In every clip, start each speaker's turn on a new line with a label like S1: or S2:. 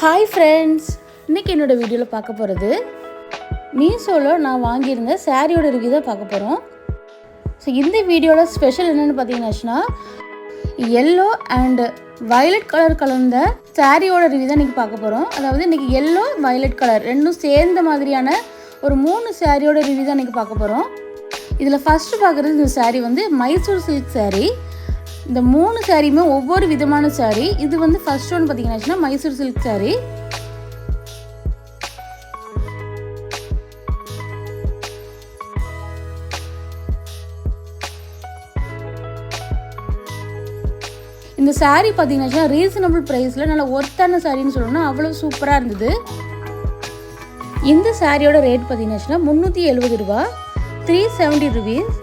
S1: Hi friends, இன்றைக்கி என்னோடய வீடியோவில் பார்க்க போகிறது மீஷோவில் நான் வாங்கியிருந்த சாரியோட ரிவ்யூ தான் பார்க்க போகிறோம். ஸோ இந்த வீடியோவில் ஸ்பெஷல் என்னென்னு பார்த்தீங்கன்னாச்சுன்னா எல்லோ அண்டு வயலட் கலர் கலந்த சாரியோட ரிவ்யூ தான் இன்றைக்கி பார்க்க போகிறோம். அதாவது இன்றைக்கி எல்லோ வயலட் கலர் ரெண்டும் சேர்ந்த மாதிரியான ஒரு 3 சாரியோட ரிவ்யூ தான் இன்றைக்கி பார்க்க போகிறோம். இதில் ஃபஸ்ட்டு பார்க்குறது இந்த சாரீ வந்து மைசூர் சில்க் சாரீ. இந்த 3 சாரியுமே ஒவ்வொரு விதமான சாரீ. இது வந்து ஃபர்ஸ்ட் ஒன் பார்த்தீங்கன்னாச்சுன்னா மைசூர் சில்க் சாரீ. இந்த சாரீ பார்த்தீங்கன்னாச்சுன்னா ரீசனபிள் ப்ரைஸில் நல்ல ஒர்த்தான சாரின்னு சொல்லணும்னா அவ்வளோ சூப்பராக இருந்தது. இந்த சாரியோட ரேட் பார்த்தீங்கன்னாச்சுன்னா 370 ரூபா, 370 ருபீஸ்.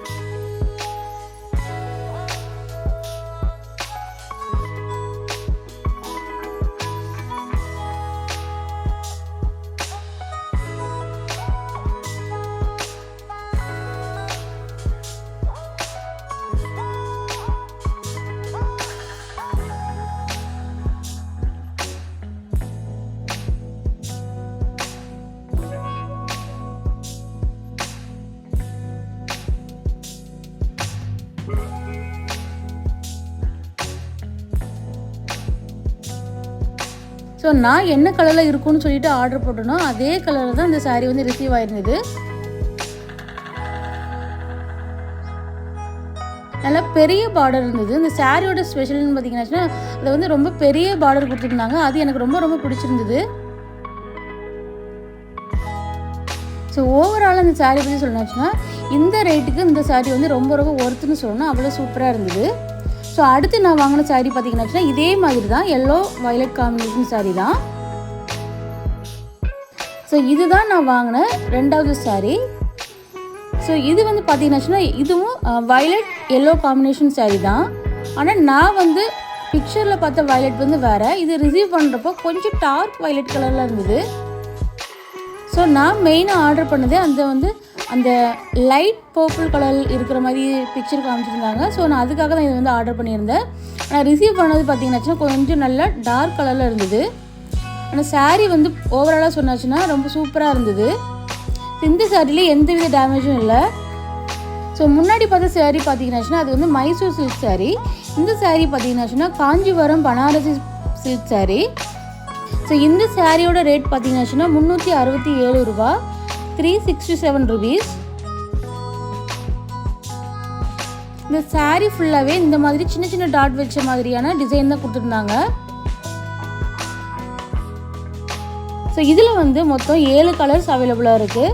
S1: ஸோ நான் என்ன கலரில் இருக்குன்னு சொல்லிட்டு ஆர்டர் போட்டனோ அதே கலரில் தான் இந்த சாரீ வந்து ரிசீவ் ஆயிருந்தது. நல்லா பெரிய பார்டர் இருந்தது. இந்த சாரியோட ஸ்பெஷல்னு பார்த்தீங்கன்னா அதை வந்து ரொம்ப பெரிய பார்டர் கொடுத்துருந்தாங்க. அது எனக்கு ரொம்ப ரொம்ப பிடிச்சிருந்தது. ஸோ ஓவரால் இந்த சாரீ பற்றி சொல்லணும்னா இந்த ரேட்டுக்கு இந்த சாரீ வந்து ரொம்ப ரொம்ப ஒர்த்துன்னு சொல்லணும், அவ்வளோ சூப்பராக இருந்தது. ஸோ அடுத்து நான் வாங்கின சாரீ பார்த்தீங்கன்னாச்சுன்னா இதே மாதிரி தான் எல்லோ வயலட் காம்பினேஷன் சாரீ தான். ஸோ இதுதான் நான் வாங்கின 2வது சாரீ. ஸோ இது வந்து பார்த்தீங்கன்னாச்சுன்னா இதுவும் வயலட் எல்லோ காம்பினேஷன் சாரீ தான். ஆனால் நான் வந்து பிக்சரில் பார்த்த வயலட் வந்து வேறு. இது ரிசீவ் பண்ணுறப்போ கொஞ்சம் டார்க் வயலட் கலரில் இருந்தது. ஸோ நான் மெயினாக ஆர்டர் பண்ணது அந்த லைட் பர்பிள் கலர் இருக்கிற மாதிரி பிக்சர் காமிச்சிருந்தாங்க. ஸோ நான் அதுக்காக தான் இதை வந்து ஆர்டர் பண்ணியிருந்தேன். ஆனால் ரிசீவ் பண்ணது பார்த்தீங்கன்னாச்சுன்னா கொஞ்சம் நல்லா டார்க் கலரில் இருந்தது. ஆனால் சாரீ வந்து ஓவராலாக சொன்னாச்சுன்னா ரொம்ப சூப்பராக இருந்தது. இந்த சாரியில் எந்தவித டேமேஜும் இல்லை. ஸோ முன்னாடி பார்த்த சாரீ பார்த்தீங்கன்னாச்சுன்னா அது வந்து மைசூர் சில்க் சாரீ. இந்த சாரீ பார்த்தீங்கன்னாச்சுன்னா காஞ்சிபுரம் பனாரசி சில்க் சாரீ. ஸோ இந்த சாரியோட ரேட் பார்த்தீங்கன்னாச்சுன்னா 367 ரூபா, 367 ருபீஸ். இந்த சாரீ ஃபுல்லாகவே இந்த மாதிரி சின்ன சின்ன டாட் வச்ச மாதிரியான டிசைன் தான் கொடுத்துருந்தாங்க. ஸோ இதில் வந்து மொத்தம் 7 கலர்ஸ் அவைலபிளாக இருக்குது.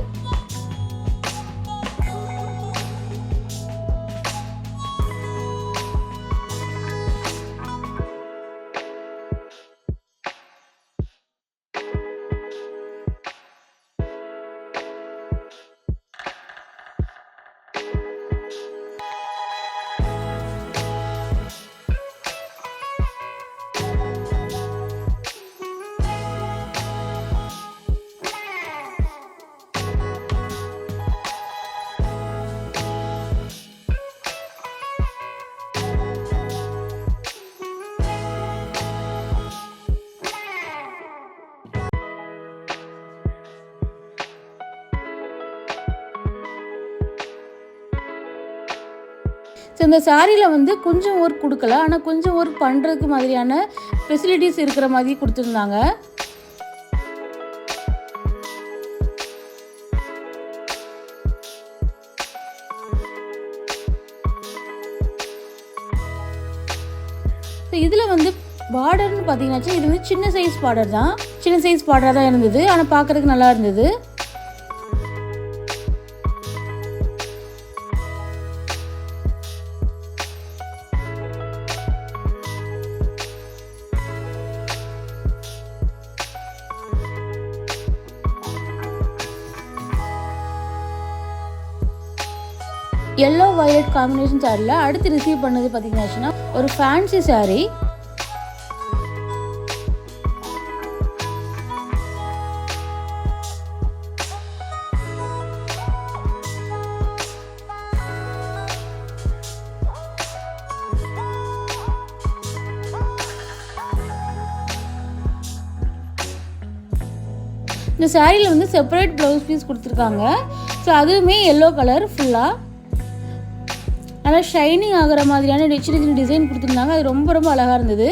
S1: ஸோ இந்த சாரியில் வந்து கொஞ்சம் ஒர்க் கொடுக்கல, ஆனால் கொஞ்சம் ஒர்க் பண்ணுறதுக்கு மாதிரியான ஃபெசிலிட்டிஸ் இருக்கிற மாதிரி கொடுத்துருந்தாங்க. ஸோ இதில் வந்து பார்டர்னு பார்த்தீங்கன்னாச்சும் இது வந்து சின்ன சைஸ் பார்டர் தான். சின்ன சைஸ் பார்டராக தான் இருந்தது, ஆனால் பார்க்குறதுக்கு நல்லா இருந்தது. எல்லோ வயலட் காம்பினேஷன் சாரியில் அடுத்து ரிசீவ் பண்ணது பார்த்தீங்கன்னாச்சுன்னா ஒரு ஃபேன்சி சாரீ. இந்த சாரியில் வந்து செப்பரேட் ப்ளவுஸ் பீஸ் கொடுத்துருக்காங்க. ஸோ அதுவுமே எல்லோ கலர் ஃபுல்லாக நல்லா ஷைனிங் ஆகிற மாதிரியான சின்ன சின்ன டிசைன் கொடுத்துருந்தாங்க. அது ரொம்ப ரொம்ப அழகாக இருந்தது.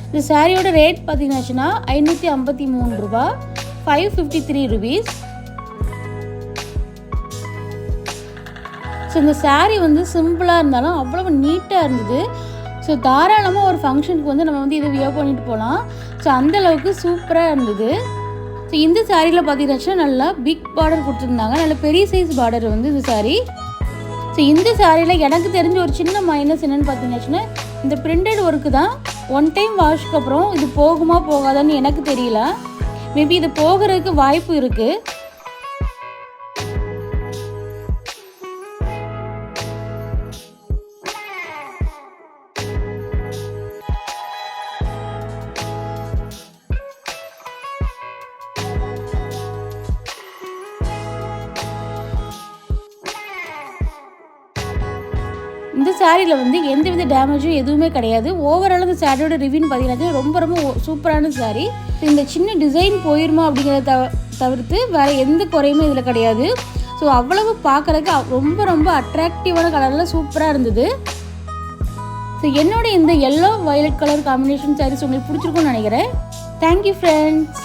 S1: இந்த சாரியோட ரேட் பார்த்தீங்கன்னாச்சுன்னா 553 ரூபா, 553 rupees. ஸோ இந்த சாரீ வந்து சிம்பிளாக இருந்தாலும் அவ்வளோ நீட்டாக இருந்தது. ஸோ தாராளமாக ஒரு ஃபங்க்ஷனுக்கு வந்து நம்ம வந்து இதை வியர் பண்ணிட்டு போகலாம். ஸோ அந்தளவுக்கு சூப்பராக இருந்தது. ஸோ இந்த சாரியில் பார்த்தீங்கன்னாச்சுன்னா நல்லா பிக் பார்டர் கொடுத்துருந்தாங்க. நல்ல பெரிய சைஸ் பார்டர் வந்து இந்த சாரீ. ஸோ இந்த சாரியில் எனக்கு தெரிஞ்ச ஒரு சின்ன மைனஸ் என்னென்னு பார்த்தீங்கன்னாச்சுன்னா இந்த பிரிண்டட் ஒர்க்கு தான். ஒன் டைம் வாஷ்க்கு அப்புறம் இது போகுமா போகாதான்னு எனக்கு தெரியல. மேபி இது போகிறதுக்கு வாய்ப்பு இருக்குது. இந்த சாரியில் வந்து எந்தவித டேமேஜும் எதுவுமே கிடையாது. ஓவரால் இந்த சாரியோட ரிவ்யூன்னு பார்த்தீங்கன்னா ரொம்ப ரொம்ப சூப்பரான சாரி. இந்த சின்ன டிசைன் போயிருமா அப்படிங்கிறத தவிர்த்து வேறு எந்த குறையுமே இதில் கிடையாது. ஸோ அவ்வளவு பார்க்குறதுக்கு ரொம்ப ரொம்ப அட்ராக்டிவான கலரில் சூப்பராக இருந்தது. ஸோ என்னோட இந்த yellow violet colour combination saris உங்களுக்கு பிடிச்சிருக்கும்னு நினைக்கிறேன். Thank you friends.